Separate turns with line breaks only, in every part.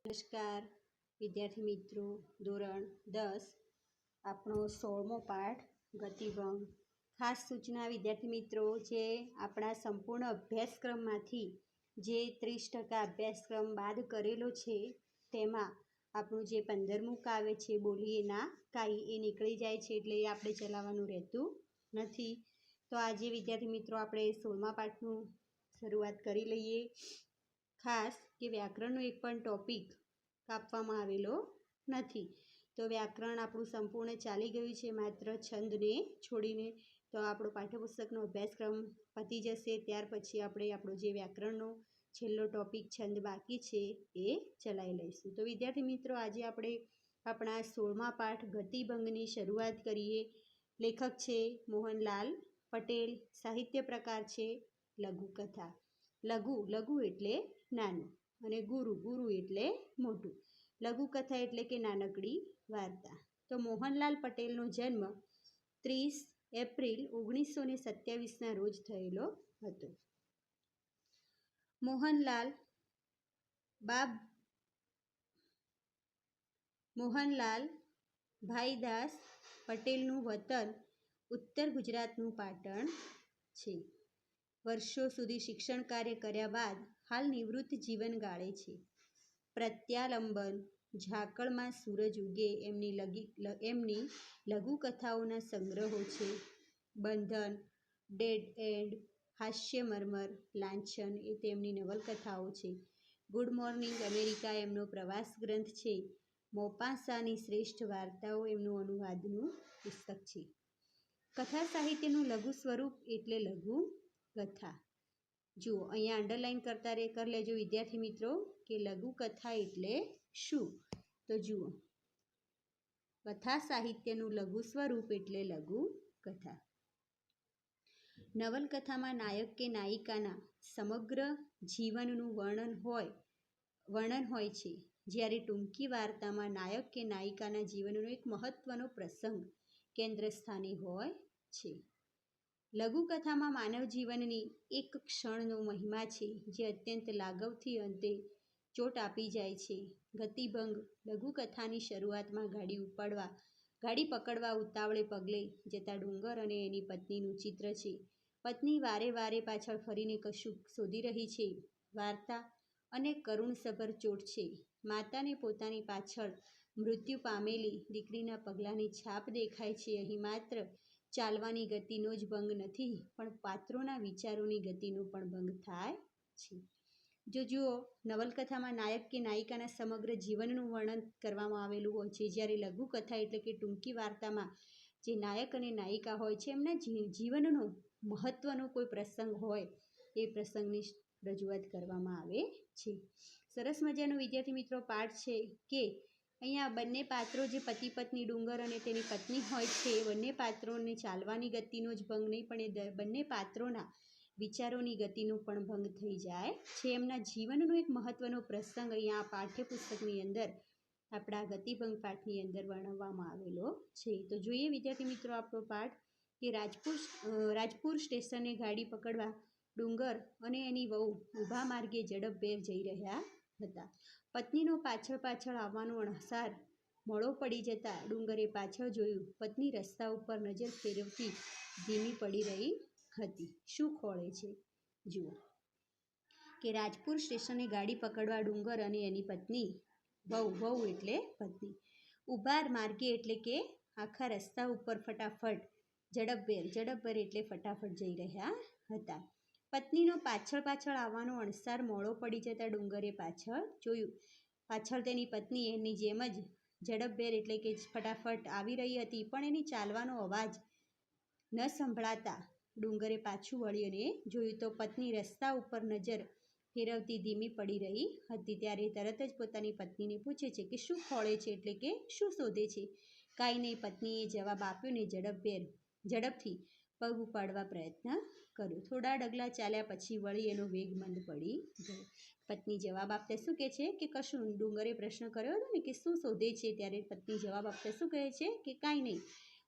નમસ્કાર વિદ્યાર્થી મિત્રો, ધોરણ 10 આપણો 16મો પાઠ ગતિભંગ. ખાસ સૂચના વિદ્યાર્થી મિત્રો, જે આપણા સંપૂર્ણ અભ્યાસક્રમમાંથી જે 30% અભ્યાસક્રમ બાદ કરેલો છે તેમાં આપણું જે 15મું કાવ્ય છે બોલીએ ના કાઈ એ નીકળી જાય છે, એટલે એ આપણે ચલાવવાનું રહેતું નથી. તો આજે વિદ્યાર્થી મિત્રો આપણે 16મા પાઠનું શરૂઆત કરી લઈએ. ખાસ કે વ્યાકરણનો એક પણ ટોપિક કાપવામાં આવેલો નથી. તો વ્યાકરણ આપણું સંપૂર્ણ ચાલી ગયું છે, માત્ર છંદને છોડીને. તો આપણો પાઠ્યપુસ્તકનો અભ્યાસક્રમ પતી જશે, ત્યાર પછી આપણે આપણો જે વ્યાકરણનો છેલ્લો ટોપિક છંદ બાકી છે એ ચલાવી લઈશું. તો વિદ્યાર્થી મિત્રો, આજે આપણે આપણા 16મા પાઠ ગતિભંગની શરૂઆત કરીએ. લેખક છે મોહનલાલ પટેલ. સાહિત્ય પ્રકાર છે લઘુકથા. લઘુ એટલે નાનું, અને ગુરુ એટલે મોટું. લઘુકથા એટલે કે નાનકડી વાર્તા. તો મોહનલાલ પટેલનો જન્મ 30 એપ્રિલ 1927ના રોજ થયેલો હતો. મોહનલાલ ભાઈદાસ પટેલનું વતન ઉત્તર ગુજરાતનું પાટણ છે. વર્ષો સુધી શિક્ષણ કાર્ય કર્યા બાદ હાલ નિવૃત્ત જીવન ગાળે છે. પ્રત્યાલંબન, ઝાકળમાં સૂરજ ઉગે એમની લઘુકથાઓના સંગ્રહો છે. બંધન, ડેડ એન્ડ, હાસ્યમર્મર, લાંછન એ તેમની નવલકથાઓ છે. ગુડ મોર્નિંગ અમેરિકા એમનો પ્રવાસ ગ્રંથ છે. મોપાસાની શ્રેષ્ઠ વાર્તાઓ એમનું અનુવાદનું પુસ્તક છે. કથા સાહિત્યનું લઘુ સ્વરૂપ એટલે લઘુ કથા. જુઓ, અહીંયા અંડરલાઈન કરી લેજો વિદ્યાર્થી મિત્રો કે લઘુ કથા એટલે શું. તો જુઓ, કથા સાહિત્યનું લઘુ સ્વરૂપ એટલે લઘુ કથા. નવલકથામાં નાયક કે નાયિકાના સમગ્ર જીવનનું વર્ણન હોય છે, જ્યારે ટૂંકી વાર્તામાં નાયક કે નાયિકાના જીવનનો એક મહત્વનો પ્રસંગ કેન્દ્ર સ્થાને હોય છે. લઘુકથામાં માનવ જીવનની એક ક્ષણનો મહિમા છે, જે અત્યંત લાઘવથી અંતે ચોટ આપી જાય છે. ગતિભંગ લઘુકથાની શરૂઆતમાં ગાડી પકડવા ઉતાવળે પગલે જતા ડુંગર અને એની પત્નીનું ચિત્ર છે. પત્ની વારે વારે પાછળ ફરીને કશુંક શોધી રહી છે. વાર્તા અને કરુણસભર ચોટ છે. માતાને પોતાની પાછળ મૃત્યુ પામેલી દીકરીના પગલાંની છાપ દેખાય છે. અહીં માત્ર ચાલવાની ગતિનો જ ભંગ નથી, પણ પાત્રોના વિચારોની ગતિનો પણ ભંગ થાય છે. જો જુઓ, નવલકથામાં નાયક કે નાયિકાના સમગ્ર જીવનનું વર્ણન કરવામાં આવેલું હોય છે, જ્યારે લઘુકથા એટલે કે ટૂંકી વાર્તામાં જે નાયક અને નાયિકા હોય છે એમના જીવનનો મહત્વનો કોઈ પ્રસંગ હોય એ પ્રસંગની રજૂઆત કરવામાં આવે છે. સરસ મજાનો વિદ્યાર્થી મિત્રો પાઠ છે કે અહીંયા બંને પાત્રો, જે પતિ પત્ની ડુંગર અને તેની પત્ની હોય છે, એ બંને પાત્રોને ચાલવાની ગતિનો જ ભંગ નહીં, પણ એ બંને પાત્રોના વિચારોની ગતિનો પણ ભંગ થઈ જાય છે. એમના જીવનનો એક મહત્વનો પ્રસંગ અહીંયા આ પાઠ્યપુસ્તકની અંદર, આપણા ગતિભંગ પાઠની અંદર વર્ણવવામાં આવેલો છે. તો જોઈએ વિદ્યાર્થી મિત્રો આપણો પાઠ કે રાજપુર સ્ટેશને ગાડી પકડવા ડુંગર અને એની વહુ ઊભા માર્ગે ઝડપભેર જઈ રહ્યા હતા. પત્નીનો પાછળ આવવાનો અણસાર મોડો પડી જતા ડુંગરે પાછળ જોયું. પત્ની રસ્તા ઉપર નજર ફેરવતી ધીમી પડી રહી હતી. શું ખોળે છે? જુઓ કે રાજપુર સ્ટેશને ગાડી પકડવા ડુંગર અને એની પત્ની, વહુ એટલે પત્ની, ઊભા માર્ગે એટલે કે આખા રસ્તા ઉપર ફટાફટ, ઝડપભેર એટલે ફટાફટ જઈ રહ્યા હતા. પત્નીનો પાછળ આવવાનો અણસાર મોડો પડી જતા ડુંગરે પાછળ જોયું. પાછળ તેની પત્ની એની જેમ જ ઝડપભેર એટલે કે ફટાફટ આવી રહી હતી, પણ એની ચાલવાનો અવાજ ન સંભળાતા ડુંગરે પાછું વળી અને જોયું તો પત્ની રસ્તા ઉપર નજર ફેરવતી ધીમી પડી રહી હતી. ત્યારે તરત જ પોતાની પત્નીને પૂછે છે કે શું ખોળે છે, એટલે કે શું શોધે છે. કાંઈ નહીં, પત્નીએ જવાબ આપ્યો ને ઝડપથી પગ ઉપાડવા પ્રયત્ન કર્યો. થોડા ડગલા ચાલ્યા પછી વળી એનો વેગ મંદ પડી ગયો. પત્ની જવાબ આપતા શું કહે છે કે કશું. ડુંગરે પ્રશ્ન કર્યો હતો ને કે શું શોધે છે, ત્યારે પત્ની જવાબ આપતા શું કહે છે કે કાંઈ નહીં.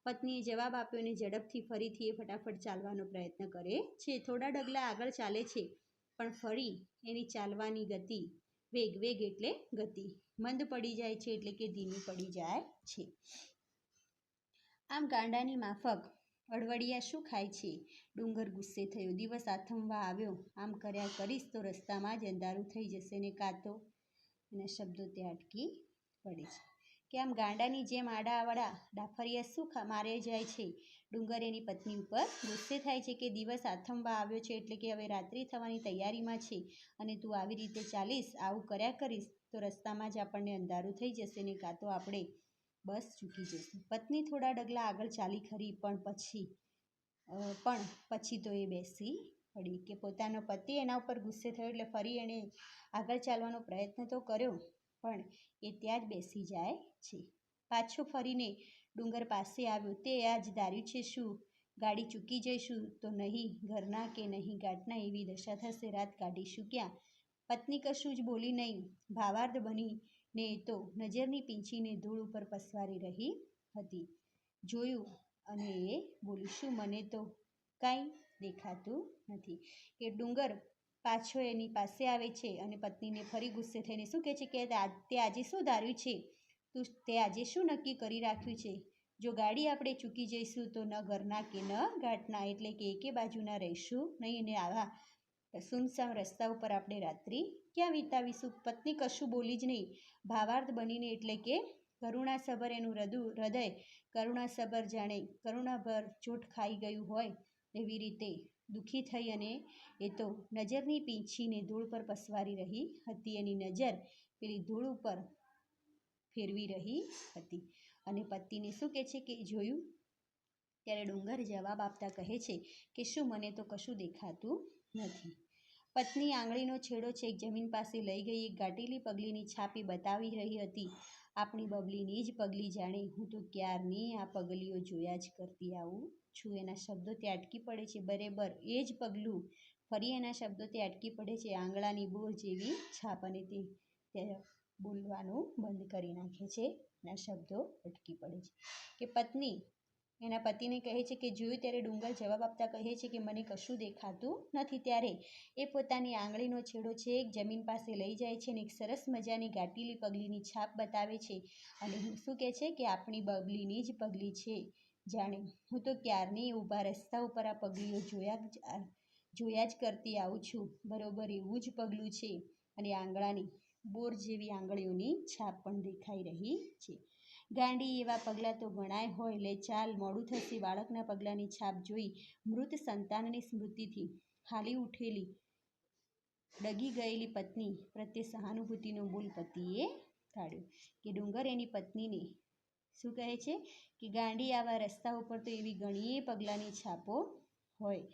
પત્નીએ જવાબ આપ્યો અને ઝડપથી ફરીથી એ ફટાફટ ચાલવાનો પ્રયત્ન કરે છે. થોડા ડગલા આગળ ચાલે છે, પણ ફરી એની ચાલવાની ગતિ વેગ, વેગ એટલે ગતિ. મંદ પડી જાય છે એટલે કે ધીમી પડી જાય છે. આમ ગાંડાની માફક અડવડિયા શું ખાય છે? ડુંગર ગુસ્સે થયો, દિવસ આથમવા આવ્યો, આમ કર્યા કરીશ તો રસ્તામાં જ અંધારું થઈ જશે ને કાં તો એના શબ્દો ત્યાં અટકી પડે છે કે આમ ગાંડાની જેમ આડાવાળા ડાફરિયા શું મારે જાય છે? ડુંગર એની પત્ની ઉપર ગુસ્સે થાય છે કે દિવસ આથમવા આવ્યો છે એટલે કે હવે રાત્રિ થવાની તૈયારીમાં છે અને તું આવી રીતે ચાલીશ, આવું કર્યા કરીશ તો રસ્તામાં જ આપણને અંધારું થઈ જશે ને કાં તો આપણે બસ ચૂકી જઈશું. પત્ની થોડા ડગલા આગળ ચાલી ખરી પણ પછી તો એ બેસી પડી કે પોતાનો પતિ એના ઉપર ગુસ્સે થયો એટલે ફરી એણે આગળ ચાલવાનો પ્રયત્ન તો કર્યો પણ એ ત્યાં જ બેસી જાય છે. પાછો ફરીને ડુંગર પાસે આવ્યો. તે આજ ધાર્યું છે શું? ગાડી ચૂકી જઈશું તો નહીં ઘરના કે નહીં ગાંઠના એવી દશા થશે, રાત કાઢીશું ક્યાં? પત્ની કશું જ બોલી નહીં, ભાવાર્થ બનીને તો નજરની પીંછીને ધૂળ ઉપર પસવારી રહી હતી. જોયું અને એ બોલી, શું મને તો કાંઈ દેખાતું નથી? કે ડુંગર પાછો એની પાસે આવે છે અને પત્નીને ફરી ગુસ્સે થઈને શું કહે છે કે તે આજે શું ધાર્યું છે? તે આજે શું નક્કી કરી રાખ્યું છે? જો ગાડી આપણે ચૂકી જઈશું તો ન ઘરના કે ન ઘાટના એટલે કે એકે બાજુના રહીશું નહીં અને આવા સુનસામ રસ્તા ઉપર આપણે રાત્રિ ક્યાં વિતાવીશું? પત્ની કશું બોલી જ નહીં, ભાવાર્થ બનીને એટલે કે કરુણાસભર એનું હૃદય કરુણાસભર જાણે કરુણાભર ચોટ ખાઈ ગયું હોય એવી રીતે દુઃખી થઈ અને એ તો નજરની પીંછીને ધૂળ પર પસવારી રહી હતી. એની નજર પેલી ધૂળ ઉપર ફેરવી રહી હતી અને પતિને શું કહે છે કે જોયું? ત્યારે ડુંગર જવાબ આપતા કહે છે કે શું મને તો કશું દેખાતું નથી. પત્ની આંગળીનો છેડો છેક જમીન પાસે લઈ ગઈ એક ઘાટેલી પગલીની છાપી બતાવી રહી હતી. આપણી બબલીની જ પગલી જાણે, હું તો ક્યારની આ પગલીઓ જોયા જ કરતી આવું છું. એના શબ્દો તે અટકી પડે છે. બરેબર એ જ પગલું. ફરી એના શબ્દો તે અટકી પડે છે. આંગળાની બોર જેવી છાપ અને તે બોલવાનું બંધ કરી નાખે છે. એના શબ્દો અટકી પડે છે કે પત્ની એના પતિને કહે છે કે જોયું? ત્યારે ડુંગર જવાબ આપતા કહે છે કે મને કશું દેખાતું નથી. ત્યારે એ પોતાની આંગળીનો છેડો છેક જમીન પાસે લઈ જાય છે અને એક સરસ મજાની ઘાટીલી પગલીની છાપ બતાવે છે અને શું કહે છે કે આપણી બબલીની જ પગલી છે જાણે, હું તો ક્યારની ઊભા રસ્તા ઉપર આ પગલીઓ જોયા જ કરતી આવું છું. બરોબર એવું જ પગલું છે અને આંગળાની બોર જેવી આંગળીઓની છાપ પણ દેખાઈ રહી છે. ગાંડી એવા પગલાં તો ગણાય હોય. લે ચાલ, મોડું થશે. બાળકના પગલાંની છાપ જોઈ મૃત સંતાનની સ્મૃતિથી હાલી ઉઠેલી ડગી ગયેલી પત્ની પ્રત્યે સહાનુભૂતિનો બોલ પતિએ કાઢ્યો કે ડુંગર એની પત્નીને શું કહે છે કે ગાંડી આવા રસ્તા ઉપર તો એવી ઘણીએ પગલાંની છાપો હોય.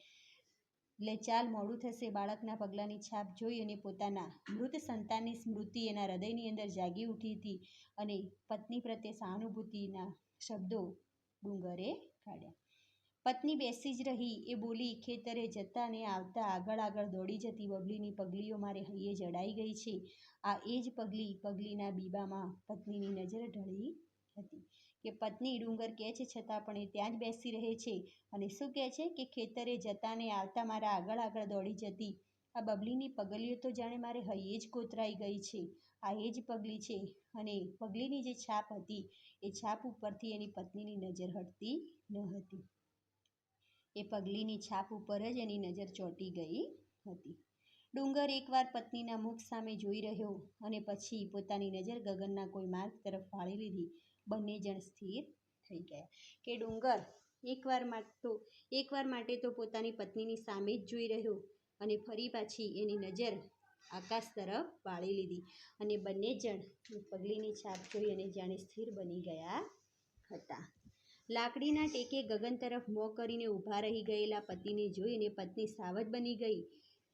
લે ચાલ, મોડું થશે. બાળકના પગલાંની છાપ જોઈ અને પોતાના મૃત સંતાનની સ્મૃતિ એના હૃદયની અંદર જાગી ઉઠી હતી અને પત્ની પ્રત્યે સહાનુભૂતિના શબ્દો ડુંગરે કાઢ્યા. પત્ની બેસી જ રહી. એ બોલી, ખેતરે જતા ને આવતા આગળ આગળ દોડી જતી બબલીની પગલીઓ મારે હૈયે જડાઈ ગઈ છે. આ એ જ પગલીના બીબામાં પત્નીની નજર ઢળી હતી કે પત્ની ડુંગર કહે છે છતાં પણ એ ત્યાં જ બેસી રહે છે અને શું કહે છે કે ખેતરે જતા ને આવતા મારા આગળ આગળ દોડી જતી આ બબલીની પગલીઓ તો જાણે મારે હૈયે જ કોતરાઈ ગઈ છે. આ એ જ પગલી છે અને પગલીની જે છાપ હતી એ છાપ ઉપરથી એની પત્નીની નજર હટતી ન હતી. એ પગલીની છાપ ઉપર જ એની નજર ચોંટી ગઈ હતી. ડુંગર એકવાર પત્નીના મુખ સામે જોઈ રહ્યો અને પછી પોતાની નજર ગગનના કોઈ માર્ગ તરફ વાળી લીધી. બંને જણ સ્થિર થઈ ગયા કે ડુંગર એકવાર માટે તો પોતાની પત્નીની સામે જ જોઈ રહ્યો અને ફરી પાછી એની નજર આકાશ તરફ વાળી લીધી અને બંને જણ પગલીની છાપ જોઈ અને જાણે સ્થિર બની ગયા હતા. લાકડીના ટેકે ગગન તરફ મોં કરીને ઊભા રહી ગયેલા પતિને જોઈ અને પત્ની સાવધ બની ગઈ.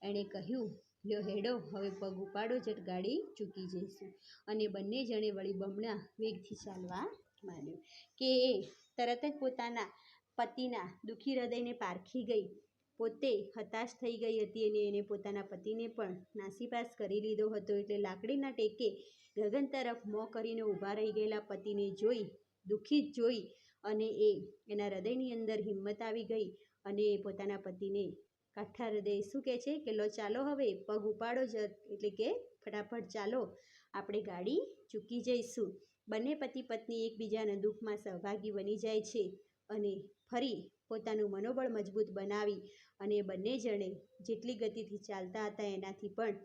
એણે કહ્યું, લ્યો હેડો, હવે પગ ઉપાડો, જટ ગાડી ચૂકી જઈશું. અને બંને જણે વળી બમણા વેગથી ચાલવા માંડ્યું કે એ તરત જ પોતાના પતિના દુઃખી હૃદયને પારખી ગઈ. પોતે હતાશ થઈ ગઈ હતી અને એને પોતાના પતિને પણ નાસીપાસ કરી લીધો હતો. એટલે લાકડીના ટેકે ગગન તરફ મોં કરીને ઊભા રહી ગયેલા પતિને જોઈ, દુઃખિત જોઈ અને એના હૃદયની અંદર હિંમત આવી ગઈ અને પોતાના પતિને કાઠા હૃદયે શું કહે છે કે લો ચાલો હવે પગ ઉપાડો જ એટલે કે ફટાફટ ચાલો, આપણે ગાડી ચૂકી જઈશું. બંને પતિ પત્ની એકબીજાના દુઃખમાં સહભાગી બની જાય છે અને ફરી પોતાનું મનોબળ મજબૂત બનાવી અને બંને જણે જેટલી ગતિથી ચાલતા હતા એનાથી પણ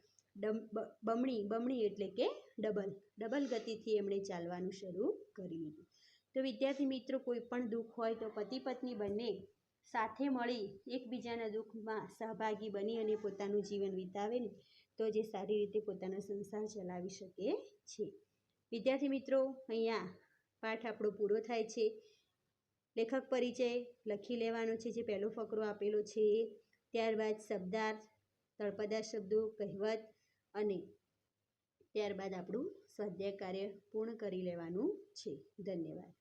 બમણી એટલે કે ડબલ ગતિથી એમણે ચાલવાનું શરૂ કરી દીધું. તો વિદ્યાર્થી મિત્રો, કોઈ પણ દુઃખ હોય તો પતિ પત્ની બંને સાથે મળી એકબીજાના દુઃખમાં સહભાગી બની અને પોતાનું જીવન વિતાવે ને તો જે સારી રીતે પોતાનો સંસાર ચલાવી શકે છે. વિદ્યાર્થી મિત્રો, અહીંયા પાઠ આપણો પૂરો થાય છે. લેખક પરિચય લખી લેવાનો છે, જે પહેલો ફકરો આપેલો છે એ. ત્યારબાદ શબ્દાર્થ, તળપદા શબ્દો, કહેવત અને ત્યારબાદ આપણું સ્વાધ્યાય કાર્ય પૂર્ણ કરી લેવાનું છે. ધન્યવાદ.